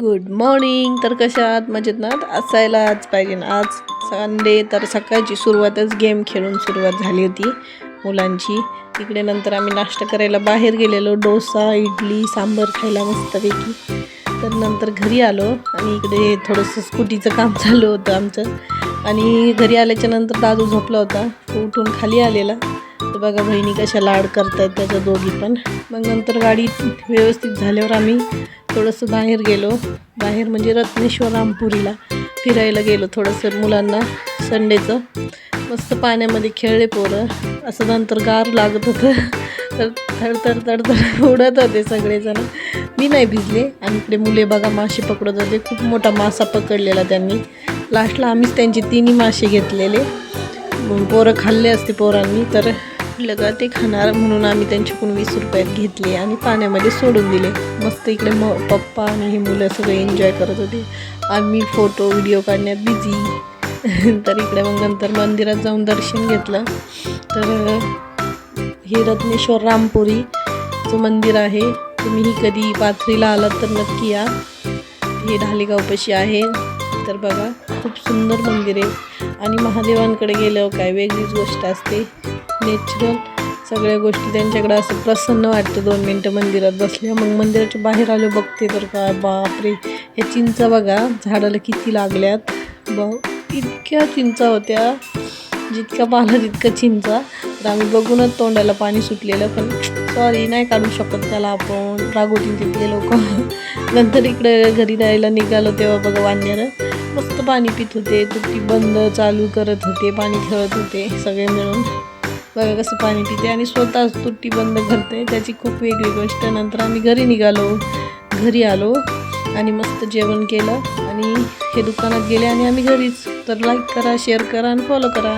Good morning. तर कशा आहात? मजेत ना? असायलाच पाहिजे ना. आज संडे तर सकाळची सुरुवातच गेम खेळून सुरुवात झाली होती मुलांची. तिकडे नंतर आम्ही नाश्ता करायला बाहेर गेलेलो, डोसा इडली सांबार खायला मस्तपैकी. तर नंतर घरी आलो आणि इकडे थोडंसं स्कूटीचं काम चालू होतं आमचं. आणि घरी आल्याच्या नंतर दादू झोपला होता, तो उठून खाली आलेला. तर बघा बहिणी कशा लाड करतात त्याच्या दोघी पण. मग नंतर गाडी व्यवस्थित झाल्यावर आम्ही थोडंसं बाहेर गेलो. बाहेर म्हणजे रत्नेश्वर रामपुरीला फिरायला गेलो थोडंसं मुलांना. संडेचं मस्त पाण्यामध्ये खेळले पोरं. असं नंतर गार लागत होतं, तर तडतड उडत होते सगळेजण. मी नाही भिजले. आणि इकडे मुले बघा मासे पकडत होते. खूप मोठा मासा पकडलेला त्यांनी. लास्टला आम्हीच त्यांचे 3 मासे घेतलेले. पोरं खाल्ले असते पोरांनी, तर म्हटलं का ते खाणार म्हणून आम्ही त्यांच्याकडून 20 रुपयात घेतले आणि पाण्यामध्ये सोडून दिले. मस्त इकडे पप्पा आणि हे मुलं सगळे एन्जॉय करत होते. आम्ही फोटो व्हिडिओ काढण्यात बिझी. तर इकडे मग नंतर मंदिरात जाऊन दर्शन घेतलं. तर हे रत्नेश्वर रामपुरीचं मंदिर आहे. तुम्हीही कधी पाथरीला आलात तर नक्की या. हे ढालेगावपाशी आहे. तर बघा खूप सुंदर मंदिर आहे. आणि महादेवांकडे गेल्यावर काय वेगळीच गोष्ट असते. नॅचरल सगळ्या गोष्टी त्यांच्याकडे असं प्रसन्न वाटतं. 2 मिनटं मंदिरात बसल्या. मग मंदिराच्या बाहेर आलो बघते तर काय बापरे, ह्या चिंचा बघा झाडाला किती लागल्यात. इतक्या चिंचा होत्या, जितका पाला तितका चिंचा. तर आम्ही बघूनच तोंडाला पाणी सुटलेलं. पण सॉरी नाही काढू शकत त्याला आपण, रागवतील तिथले लोक. नंतर इकडे घरी राहायला निघालो तेव्हा बघा वांद्यानं मस्त पाणी पित होते. तुटी बंद चालू करत होते, पाणी खेळत होते सगळे मिळून. बघा कसं पाणी पिते आणि स्वतःच तुट्टी बंद करते, त्याची खूप वेगळी गोष्ट. नंतर आम्ही घरी आलो आणि मस्त जेवण केलं आणि हे दुकानात गेले आणि आम्ही घरीच. तर लाईक करा, शेअर करा आणि फॉलो करा.